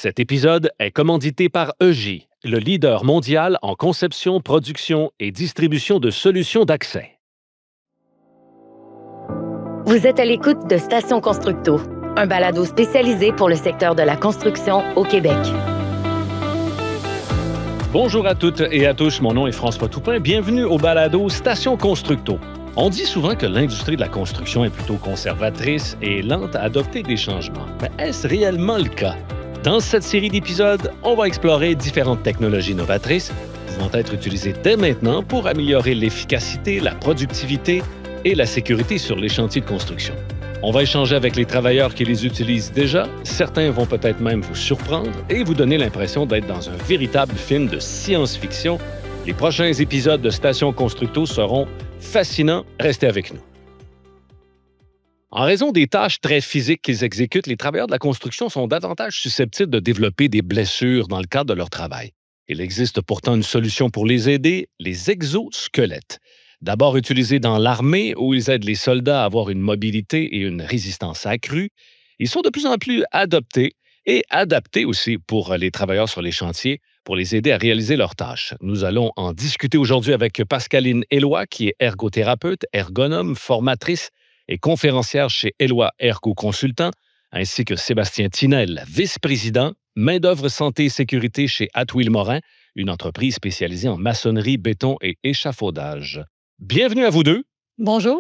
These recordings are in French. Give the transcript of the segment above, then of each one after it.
Cet épisode est commandité par EJ, le leader mondial en conception, production et distribution de solutions d'accès. Vous êtes à l'écoute de Station Constructo, un balado spécialisé pour le secteur de la construction au Québec. Bonjour à toutes et à tous, mon nom est François Toupin. Bienvenue au balado Station Constructo. On dit souvent que l'industrie de la construction est plutôt conservatrice et lente à adopter des changements. Mais est-ce réellement le cas? Dans cette série d'épisodes, on va explorer différentes technologies novatrices pouvant être utilisées dès maintenant pour améliorer l'efficacité, la productivité et la sécurité sur les chantiers de construction. On va échanger avec les travailleurs qui les utilisent déjà. Certains vont peut-être même vous surprendre et vous donner l'impression d'être dans un véritable film de science-fiction. Les prochains épisodes de Station Constructo seront fascinants. Restez avec nous. En raison des tâches très physiques qu'ils exécutent, les travailleurs de la construction sont davantage susceptibles de développer des blessures dans le cadre de leur travail. Il existe pourtant une solution pour les aider, les exosquelettes. D'abord utilisés dans l'armée, où ils aident les soldats à avoir une mobilité et une résistance accrue, ils sont de plus en plus adoptés et adaptés aussi pour les travailleurs sur les chantiers, pour les aider à réaliser leurs tâches. Nous allons en discuter aujourd'hui avec Pascaline Eloi, qui est ergothérapeute, ergonome, formatrice et conférencière chez Eloi Ergo Consultant, ainsi que Sébastien Tinel, vice-président, main-d'œuvre santé et sécurité chez Atwill Morin, une entreprise spécialisée en maçonnerie, béton et échafaudage. Bienvenue à vous deux. Bonjour.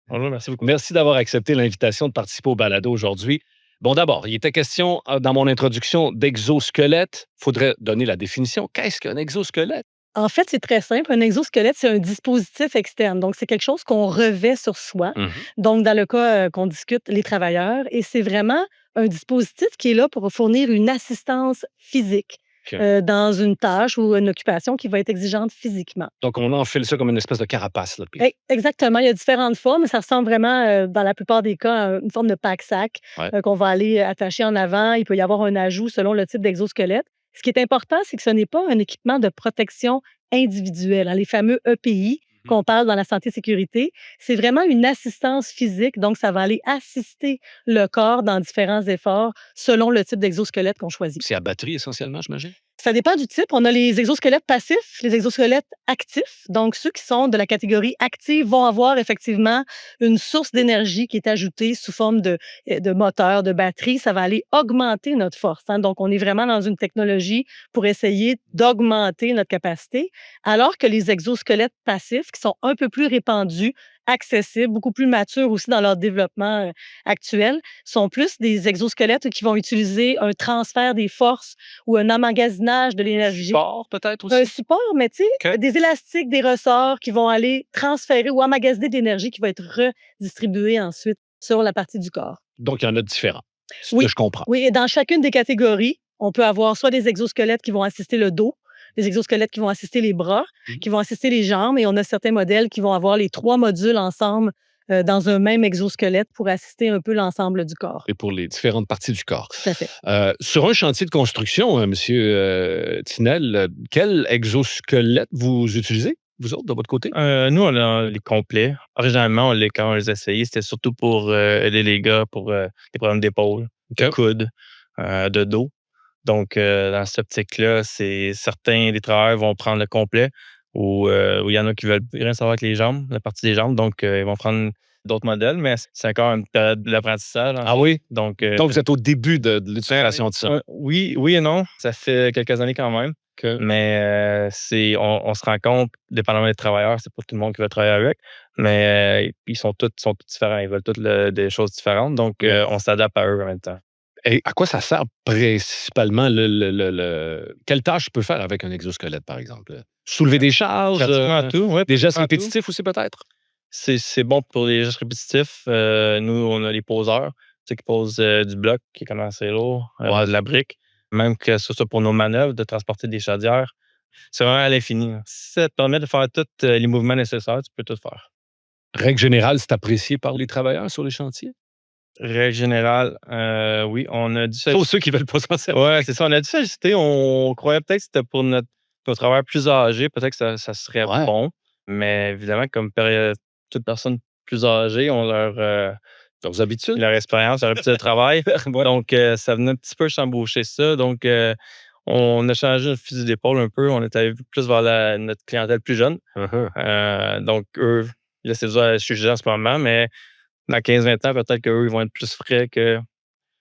Bonjour, merci beaucoup. Merci d'avoir accepté l'invitation de participer au balado aujourd'hui. Bon, d'abord, il était question dans mon introduction d'exosquelette. Il faudrait donner la définition. Qu'est-ce qu'un exosquelette? En fait, c'est très simple. Un exosquelette, c'est un dispositif externe. Donc, c'est quelque chose qu'on revêt sur soi. Mhm. Donc, dans le cas qu'on discute, les travailleurs. Et c'est vraiment un dispositif qui est là pour fournir une assistance physique OK. dans une tâche ou une occupation qui va être exigeante physiquement. Donc, on enfile ça comme une espèce de carapace. Là, puis- Exactement. Il y a différentes formes. Ça ressemble vraiment, dans la plupart des cas, à une forme de pack-sac Ouais. qu'on va aller attacher en avant. Il peut y avoir un ajout selon le type d'exosquelette. Ce qui est important, c'est que ce n'est pas un équipement de protection individuelle, hein, les fameux EPI qu'on parle dans la santé-sécurité. C'est vraiment une assistance physique. Donc, ça va aller assister le corps dans différents efforts selon le type d'exosquelette qu'on choisit. C'est à batterie essentiellement, j'imagine? Ça dépend du type. On a les exosquelettes passifs, les exosquelettes actifs. Donc, ceux qui sont de la catégorie active vont avoir effectivement une source d'énergie qui est ajoutée sous forme de moteur, de batterie. Ça va aller augmenter notre force, hein. Donc, on est vraiment dans une technologie pour essayer d'augmenter notre capacité, alors que les exosquelettes passifs, qui sont un peu plus répandus, accessibles, beaucoup plus matures aussi dans leur développement actuel, sont plus des exosquelettes qui vont utiliser un transfert des forces ou un emmagasinage de l'énergie. Sport, peut-être Un aussi? support, mais tu sais, OK. des élastiques, des ressorts qui vont aller transférer ou emmagasiner de l'énergie qui va être redistribuée ensuite sur la partie du corps. Donc, il y en a différents. Ce que Oui, je comprends. oui, et dans chacune des catégories, on peut avoir soit des exosquelettes qui vont assister le dos, des exosquelettes qui vont assister les bras, Mhm. qui vont assister les jambes, et on a certains modèles qui vont avoir les 3 modules ensemble dans un même exosquelette pour assister un peu l'ensemble du corps. Et pour les différentes parties du corps. Tout à fait. Sur un chantier de construction, Monsieur Tinel, quel exosquelette vous utilisez, vous autres, de votre côté? Nous, on a les complets. Originalement, quand on les essayait, c'était surtout pour aider les gars pour les problèmes d'épaule, de OK. coude, de dos. Donc, dans cette optique-là, c'est certains des travailleurs vont prendre le complet ou il y en a qui veulent rien savoir avec les jambes, la partie des jambes. Donc, ils vont prendre d'autres modèles, mais c'est encore une période d'apprentissage. Ah oui? Donc, Donc, vous êtes au début de l'utilisation de ça. oui, oui et non. Ça fait quelques années quand même. OK. Mais on se rend compte, dépendamment des travailleurs, c'est pas tout le monde qui veut travailler avec, mais ils sont tous différents. Ils veulent toutes des choses différentes. Donc, on s'adapte à eux en même temps. Et à quoi ça sert principalement? Quelle tâche je peux faire avec un exosquelette, par exemple? Soulever des charges? Pratiquement tout, ouais, Des gestes pratiquement tout. répétitifs aussi, peut-être? C'est bon pour les gestes répétitifs. Nous, on a les poseurs, ceux qui posent du bloc, qui est quand même assez lourd, Ouais. de la brique. Même que ce soit pour nos manœuvres, de transporter des chaudières. C'est vraiment à l'infini, là. Si ça te permet de faire tous les mouvements nécessaires, tu peux tout faire. Règle générale, c'est apprécié par les travailleurs sur les chantiers? Règle générale, oui, on a dû Sauf ceux qui veulent pas s'en servir. ouais, c'est ça, on a dû s'ajuster. On croyait peut-être que c'était pour nos travailleurs plus âgés, peut-être que ça serait Ouais. bon. Mais évidemment, comme toute personne plus âgée, on leur Leurs habitudes? leur expérience, leur habitude de travail. Ouais. Donc, ça venait un petit peu chamboucher ça. Donc, on a changé notre fusil d'épaule un peu. On est allé plus vers notre clientèle plus jeune. Uh-huh. Donc, eux, là, c'est sûr, je suis jeune en ce moment, mais dans 15-20 ans, peut-être qu'eux, ils vont être plus frais que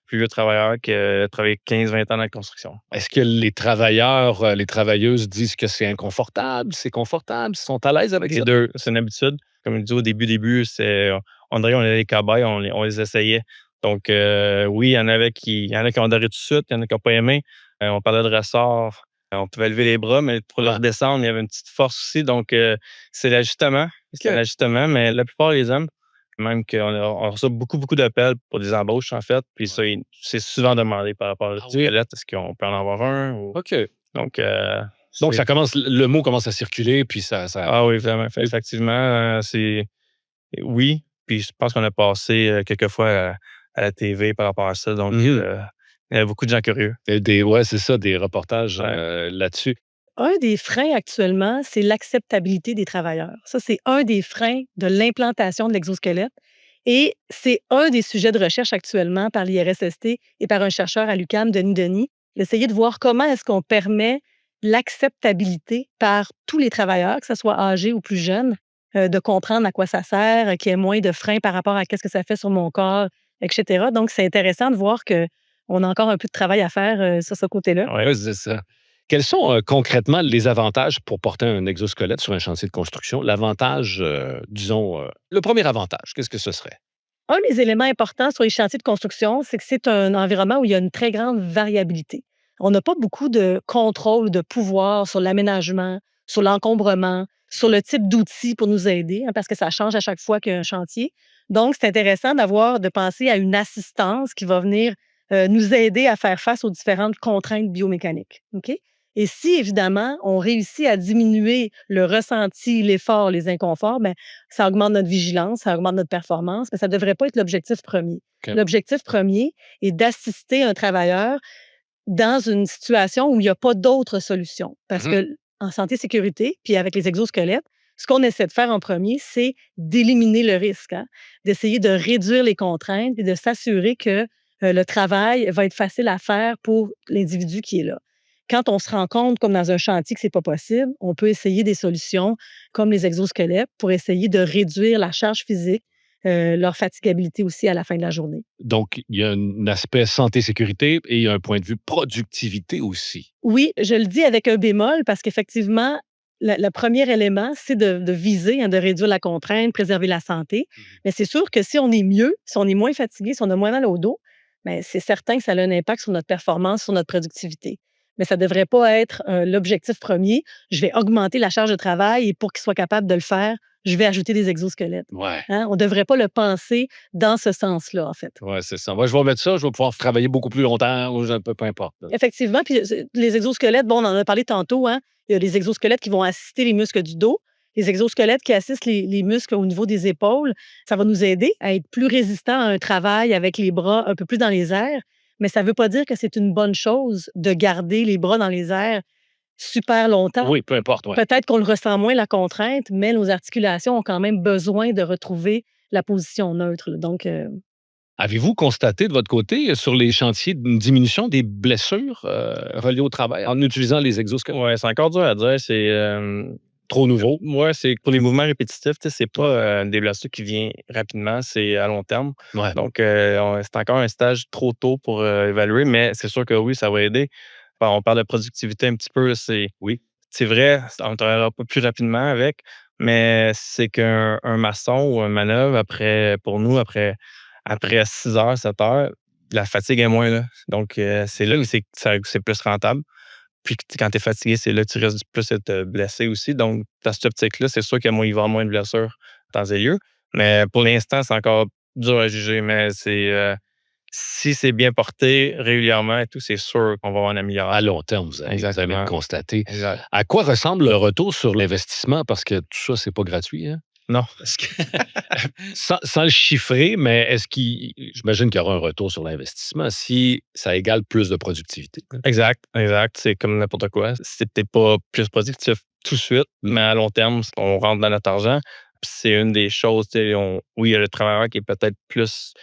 plus vieux travailleurs qui travaillent 15-20 ans dans la construction. Est-ce que les travailleurs, les travailleuses disent que c'est inconfortable, c'est confortable, ils sont à l'aise avec Les ça? deux, c'est une habitude. Comme je dis au début, on dirait qu'on est des cobayes, on les essayait. Donc, oui, il y en a qui ont adoré tout de suite, il y en a qui n'ont pas aimé. On parlait de ressort, on pouvait lever les bras, mais pour le Ouais. redescendre, il y avait une petite force aussi. Donc, c'est l'ajustement. C'est l'ajustement, mais la plupart les aiment. Même on reçoit beaucoup, beaucoup d'appels pour des embauches, en fait. Puis ça, c'est souvent demandé par rapport au squelette. Est-ce qu'on peut en avoir un? OK. Donc, Donc, le mot commence à circuler, puis ça... Ah oui, vraiment. Effectivement, oui. Puis je pense qu'on a passé quelques fois à la TV par rapport à ça. Donc, il y a beaucoup de gens curieux. Ouais, c'est ça, des reportages Ouais. là-dessus. Un des freins actuellement, c'est l'acceptabilité des travailleurs. Ça, c'est un des freins de l'implantation de l'exosquelette et c'est un des sujets de recherche actuellement par l'IRSST et par un chercheur à l'UQAM, Denis Denis, d'essayer de voir comment est-ce qu'on permet l'acceptabilité par tous les travailleurs, que ce soit âgés ou plus jeunes, de comprendre à quoi ça sert, qu'il y ait moins de freins par rapport à qu'est-ce que ça fait sur mon corps, etc. Donc, c'est intéressant de voir qu'on a encore un peu de travail à faire sur ce côté-là. Ouais, c'est ça. Quels sont concrètement les avantages pour porter un exosquelette sur un chantier de construction? L'avantage, disons, le premier avantage, qu'est-ce que ce serait? Un des éléments importants sur les chantiers de construction, c'est que c'est un environnement où il y a une très grande variabilité. On n'a pas beaucoup de contrôle ou de pouvoir sur l'aménagement, sur l'encombrement, sur le type d'outils pour nous aider, hein, parce que ça change à chaque fois qu'il y a un chantier. Donc, c'est intéressant de penser à une assistance qui va venir nous aider à faire face aux différentes contraintes biomécaniques. OK? Et si, évidemment, on réussit à diminuer le ressenti, l'effort, les inconforts, ben, ça augmente notre vigilance, ça augmente notre performance, mais ça ne devrait pas être l'objectif premier. OK. L'objectif premier est d'assister un travailleur dans une situation où il n'y a pas d'autre solution. Parce Mhm. que en santé-sécurité, puis avec les exosquelettes, ce qu'on essaie de faire en premier, c'est d'éliminer le risque, hein, d'essayer de réduire les contraintes et de s'assurer que le travail va être facile à faire pour l'individu qui est là. Quand on se rend compte, comme dans un chantier, que c'est pas possible, on peut essayer des solutions comme les exosquelettes pour essayer de réduire la charge physique, leur fatigabilité aussi à la fin de la journée. Donc, il y a un aspect santé-sécurité et il y a un point de vue productivité aussi. Oui, je le dis avec un bémol parce qu'effectivement, le premier élément, c'est de viser, hein, de réduire la contrainte, préserver la santé. Mais c'est sûr que si on est mieux, si on est moins fatigué, si on a moins mal au dos, ben, c'est certain que ça a un impact sur notre performance, sur notre productivité. Mais ça ne devrait pas être l'objectif premier. Je vais augmenter la charge de travail et pour qu'il soit capable de le faire, je vais ajouter des exosquelettes. Ouais. Hein? On ne devrait pas le penser dans ce sens-là, en fait. Ouais, c'est ça. Moi, je vais mettre ça, je vais pouvoir travailler beaucoup plus longtemps ou peu importe. Effectivement, puis les exosquelettes, bon, on en a parlé tantôt, hein, il y a des exosquelettes qui vont assister les muscles du dos, les exosquelettes qui assistent les muscles au niveau des épaules. Ça va nous aider à être plus résistants à un travail avec les bras un peu plus dans les airs, mais ça ne veut pas dire que c'est une bonne chose de garder les bras dans les airs super longtemps. Oui, peu importe, ouais. Peut-être qu'on le ressent moins, la contrainte, mais nos articulations ont quand même besoin de retrouver la position neutre, là. Donc, Avez-vous constaté de votre côté, sur les chantiers, une diminution des blessures reliées au travail en utilisant les exosquelettes? Ouais, c'est encore dur à dire. C'est Trop nouveau? moi, c'est pour les mouvements répétitifs, tu sais, c'est pas des blessures qui viennent rapidement, c'est à long terme. Ouais. Donc, c'est encore un stage trop tôt pour évaluer, mais c'est sûr que oui, ça va aider. Bon, on parle de productivité un petit peu, c'est vrai, on travaillera pas plus rapidement avec, mais c'est qu'un maçon ou un manœuvre pour nous, après 6 heures, 7 heures, la fatigue est moins là. Donc, c'est là où c'est plus rentable. Puis quand tu es fatigué, c'est là que tu risques plus d'être blessé aussi. Donc, dans cette optique-là, c'est sûr qu'il va y avoir moins de blessures dans ces lieux. Mais pour l'instant, c'est encore dur à juger. Mais si c'est bien porté régulièrement et tout, c'est sûr qu'on va avoir une À amélioration. long terme, vous allez Exactement. le constater. Exact. À quoi ressemble le retour sur l'investissement? Parce que tout ça, c'est pas gratuit, hein? Non. Est-ce que sans le chiffrer, mais j'imagine qu'il y aura un retour sur l'investissement si ça égale plus de productivité. Exact, exact. C'est comme n'importe quoi. C'est peut-être pas plus productif tout de suite, mais à long terme, on rentre dans notre argent. Puis c'est une des choses, tu sais, oui, il y a le travailleur qui est peut-être plus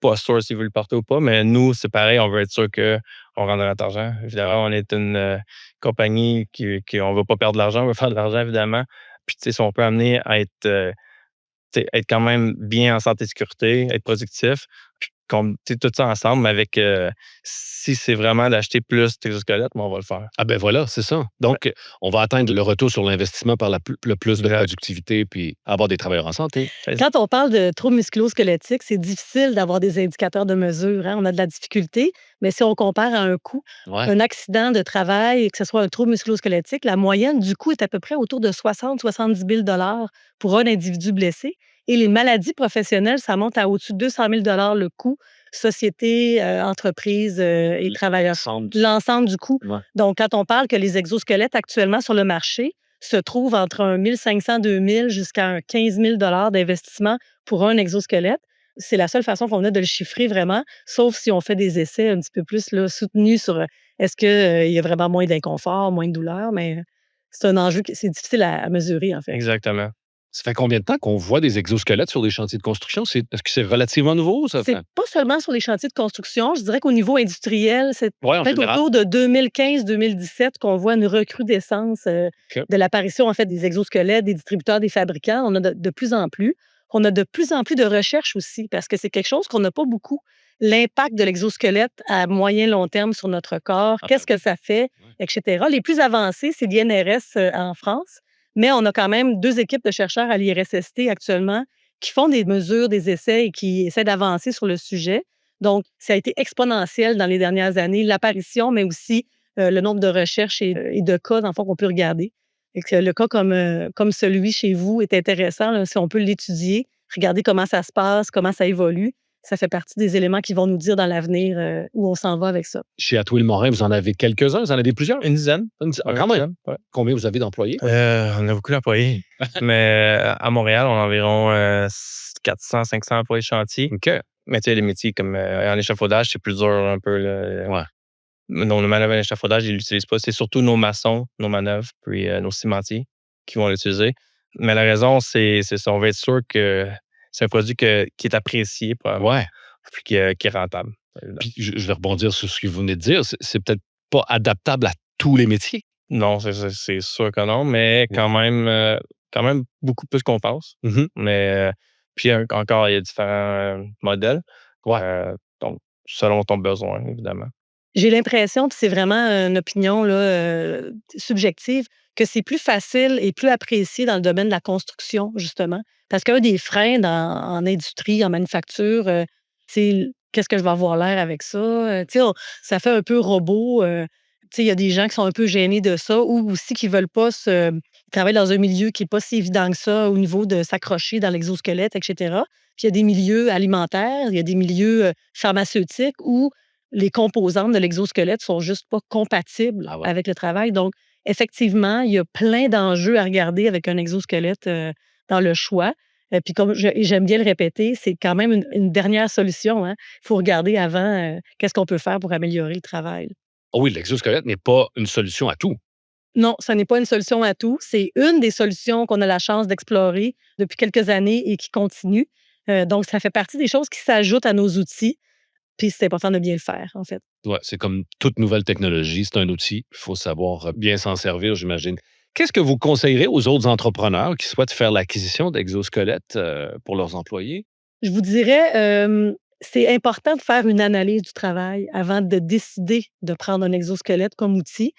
pas sûr s'il veut le porter ou pas, mais nous, c'est pareil, on veut être sûr qu'on rendra notre argent. Évidemment, on est une compagnie qui on veut pas perdre de l'argent, on veut faire de l'argent, évidemment. Puis, tu sais, si on peut amener à être, tu sais, être quand même bien en santé et sécurité, être productif, puis tu sais, tout ça ensemble, mais avec, si c'est vraiment d'acheter plus d'exosquelettes, on va le faire. Ah ben voilà, c'est ça. Donc, on va atteindre le retour sur l'investissement par le plus de productivité puis avoir des travailleurs en santé. Quand on parle de troubles musculo-squelettiques, c'est difficile d'avoir des indicateurs de mesure, hein. On a de la difficulté, mais si on compare à un coût, Ouais. un accident de travail, que ce soit un trouble musculo-squelettique, la moyenne du coût est à peu près autour de 60-70 000 pour un individu blessé. Et les maladies professionnelles, ça monte à au-dessus de 200 000 le coût, société, entreprise et travailleurs. L'ensemble du coût. Ouais. Donc, quand on parle que les exosquelettes actuellement sur le marché se trouvent entre un 1 500, 2 000 jusqu'à un 15 000 d'investissement pour un exosquelette, c'est la seule façon qu'on a de le chiffrer vraiment, sauf si on fait des essais un petit peu plus là, soutenus sur est-ce qu'il y a vraiment moins d'inconfort, moins de douleur, mais c'est un enjeu c'est difficile à mesurer, en fait. Exactement. Ça fait combien de temps qu'on voit des exosquelettes sur des chantiers de construction? Est-ce que c'est relativement nouveau, ça? C'est pas seulement sur les chantiers de construction. Je dirais qu'au niveau industriel, c'est Ouais, en peut-être général. autour de 2015-2017 qu'on voit une recrudescence OK. de l'apparition, en fait, des exosquelettes, des distributeurs, des fabricants. On a de plus en plus. On a de plus en plus de recherches aussi, parce que c'est quelque chose qu'on n'a pas beaucoup. L'impact de l'exosquelette à moyen long terme sur notre corps, Ah, qu'est-ce ben que ça fait, oui. etc. Les plus avancés, c'est l'INRS en France, mais on a quand même 2 équipes de chercheurs à l'IRSST actuellement qui font des mesures, des essais et qui essaient d'avancer sur le sujet. Donc, ça a été exponentiel dans les dernières années, l'apparition, mais aussi le nombre de recherches et de cas, dans le fond, qu'on peut regarder. Et que le cas comme celui chez vous est intéressant, là, si on peut l'étudier, regarder comment ça se passe, comment ça évolue. Ça fait partie des éléments qui vont nous dire dans l'avenir où on s'en va avec ça. Chez Atwil-Morin, vous en avez quelques-uns? Vous en avez plusieurs? Une dizaine. Ah, quand même. Ouais. Combien vous avez d'employés? On a beaucoup d'employés. Mais à Montréal, on a environ 400-500 employés de chantier. OK. Mais tu sais, les métiers comme en échafaudage, c'est plus dur un peu. Là. Ouais. Nos manœuvres en échafaudage, ils ne l'utilisent pas. C'est surtout nos maçons, nos manœuvres, puis nos cimentiers qui vont l'utiliser. Mais la raison, c'est ça. On va être sûr que c'est un produit qui est apprécié, probablement, Ouais. puis qui est rentable. Puis je vais rebondir sur ce que vous venez de dire. C'est peut-être pas adaptable à tous les métiers. Non, c'est sûr que non, mais quand même beaucoup plus qu'on pense. Mhm. Mais puis encore, il y a différents modèles. Ouais. Donc, selon ton besoin, évidemment. J'ai l'impression, puis c'est vraiment une opinion là, subjective, que c'est plus facile et plus apprécié dans le domaine de la construction, justement. Parce qu'un des freins en industrie, en manufacture, c'est qu'est-ce que je vais avoir l'air avec ça? Tu sais, ça fait un peu robot. Tu sais, il y a des gens qui sont un peu gênés de ça ou aussi qui veulent pas ils travaillent dans un milieu qui n'est pas si évident que ça au niveau de s'accrocher dans l'exosquelette, etc. Puis il y a des milieux alimentaires, il y a des milieux pharmaceutiques où les composantes de l'exosquelette sont juste pas compatibles Ah ouais. avec le travail. Donc, effectivement, il y a plein d'enjeux à regarder avec un exosquelette dans le choix. Puis comme j'aime bien le répéter, c'est quand même une dernière solution, hein. Il faut regarder avant qu'est-ce qu'on peut faire pour améliorer le travail. Oh oui, l'exosquelette n'est pas une solution à tout. Non, ça n'est pas une solution à tout. C'est une des solutions qu'on a la chance d'explorer depuis quelques années et qui continue. Donc, ça fait partie des choses qui s'ajoutent à nos outils. Puis c'est important de bien le faire, en fait. Ouais, c'est comme toute nouvelle technologie, c'est un outil. Il faut savoir bien s'en servir, j'imagine. Qu'est-ce que vous conseillerez aux autres entrepreneurs qui souhaitent faire l'acquisition d'exosquelettes pour leurs employés? Je vous dirais, c'est important de faire une analyse du travail avant de décider de prendre un exosquelette comme outil,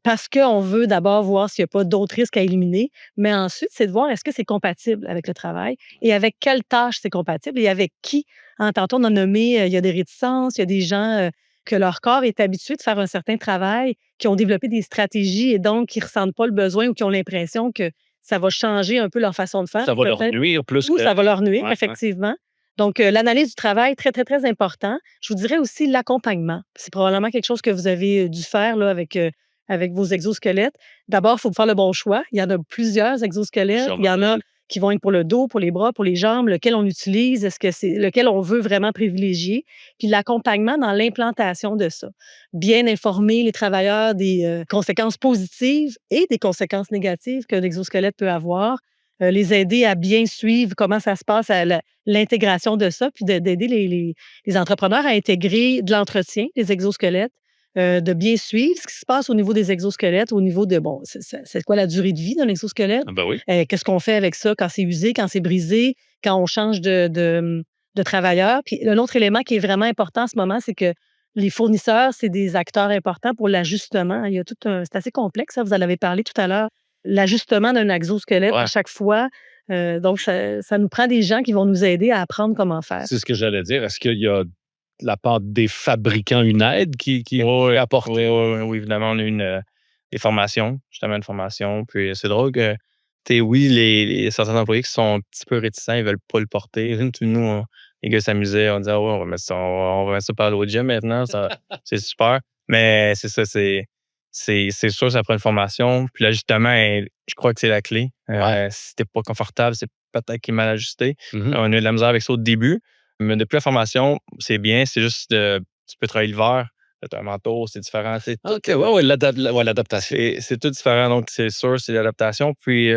parce qu'on veut d'abord voir s'il n'y a pas d'autres risques à éliminer, mais ensuite, c'est de voir est-ce que c'est compatible avec le travail et avec quelle tâche c'est compatible et avec qui. Hein, tantôt, on a nommé, il y a des réticences, il y a des gens, que leur corps est habitué de faire un certain travail, qui ont développé des stratégies et donc qui ne ressentent pas le besoin ou qui ont l'impression que ça va changer un peu leur façon de faire. Ça va leur nuire plus Ou que... ça va leur nuire, Ouais. effectivement. Donc, l'analyse du travail, très, très, très important. Je vous dirais aussi l'accompagnement. C'est probablement quelque chose que vous avez dû faire là, avec vos exosquelettes. D'abord, il faut faire le bon choix. Il y en a plusieurs exosquelettes. Sûrement. Il y en a qui vont être pour le dos, pour les bras, pour les jambes, lequel on utilise, est-ce que c'est lequel on veut vraiment privilégier. Puis l'accompagnement dans l'implantation de ça. Bien informer les travailleurs des conséquences positives et des conséquences négatives qu'un exosquelette peut avoir. les aider à bien suivre comment ça se passe, l'intégration de ça, puis d'aider les entrepreneurs à intégrer de l'entretien des exosquelettes, de bien suivre ce qui se passe au niveau des exosquelettes, au niveau de, bon, c'est quoi la durée de vie d'un exosquelette? Ah ben oui. Qu'est-ce qu'on fait avec ça quand c'est usé, quand c'est brisé, quand on change de travailleur? Puis l'autre élément qui est vraiment important en ce moment, c'est que les fournisseurs, c'est des acteurs importants pour l'ajustement. Il y a c'est assez complexe, ça, vous en avez parlé tout à l'heure. L'ajustement d'un exosquelette à Ouais. chaque fois. Donc, ça nous prend des gens qui vont nous aider à apprendre comment faire. C'est ce que j'allais dire. Est-ce qu'il y a de la part des fabricants une aide qui Oui, est apportée? oui, évidemment, on a eu des formations, justement une formation. Puis c'est drôle que, tu sais, oui, certains employés qui sont un petit peu réticents, ils veulent pas le porter. Nous, les gars s'amusaient, on disait: «Ah ouais, on va mettre ça, on va mettre ça par l'autre gym maintenant, ça, c'est super». Mais c'est ça, c'est sûr, ça prend une formation. Puis l'ajustement, je crois que c'est la clé. Si t'es pas confortable, c'est peut-être qu'il est mal ajusté. Mhm. On a eu de la misère avec ça au début, mais depuis la formation, c'est bien. C'est juste, tu peux travailler l'hiver, tu as un manteau, c'est différent. C'est tout, OK, ouais, l'adaptation. c'est tout différent. Donc, c'est sûr, c'est l'adaptation. Puis, tu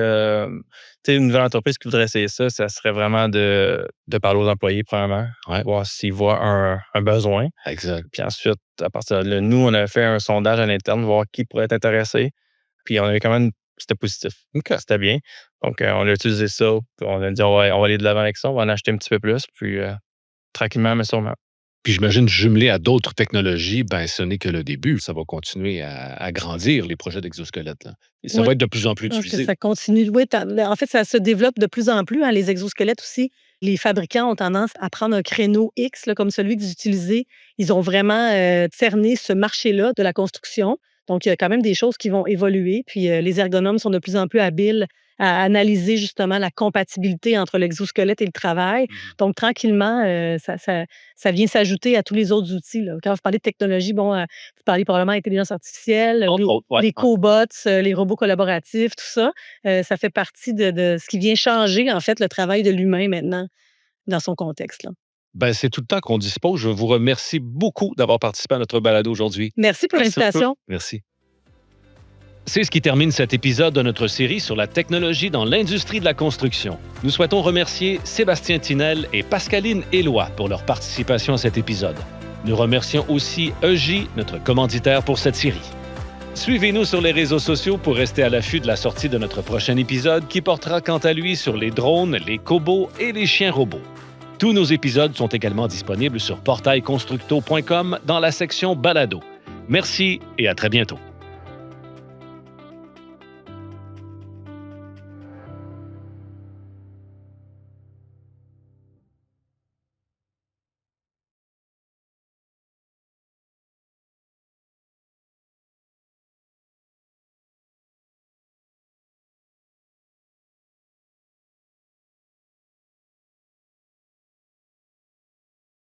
sais, une nouvelle entreprise qui voudrait essayer ça, ça serait vraiment de parler aux employés, premièrement, Ouais. voir s'ils voient un besoin. Exact. Puis ensuite, à partir de là, nous, on a fait un sondage à l'interne, voir qui pourrait être intéressé. Puis on avait quand même, c'était positif. OK. C'était bien. Donc, on a utilisé ça. Puis on a dit, on va aller de l'avant avec ça. On va en acheter un petit peu plus. Puis, tranquillement, mais sûrement. Puis j'imagine jumelé à d'autres technologies, ben ce n'est que le début. Ça va continuer à grandir, les projets d'exosquelettes, là. Et ça Oui. va être de plus en plus Je pense que utilisé. ça continue. Oui, en fait, ça se développe de plus en plus, hein, les exosquelettes aussi. Les fabricants ont tendance à prendre un créneau X, là, comme celui que vous utilisez. Ils ont vraiment cerné ce marché-là de la construction. Donc, il y a quand même des choses qui vont évoluer. Puis, les ergonomes sont de plus en plus habiles à analyser justement la compatibilité entre l'exosquelette et le travail. Donc, tranquillement, ça vient s'ajouter à tous les autres outils, là. Quand vous parlez de technologie, bon, vous parlez probablement d'intelligence artificielle, Entre autres, ouais. les cobots, les robots collaboratifs, tout ça. Ça fait partie de ce qui vient changer, en fait, le travail de l'humain maintenant dans son contexte, là. Ben, c'est tout le temps qu'on dispose. Je vous remercie beaucoup d'avoir participé à notre balado aujourd'hui. Merci pour Merci l'invitation. Merci. C'est ce qui termine cet épisode de notre série sur la technologie dans l'industrie de la construction. Nous souhaitons remercier Sébastien Tinel et Pascaline Éloi pour leur participation à cet épisode. Nous remercions aussi EJ, notre commanditaire pour cette série. Suivez-nous sur les réseaux sociaux pour rester à l'affût de la sortie de notre prochain épisode qui portera quant à lui sur les drones, les cobots et les chiens robots. Tous nos épisodes sont également disponibles sur portailconstructo.com dans la section Balado. Merci et à très bientôt.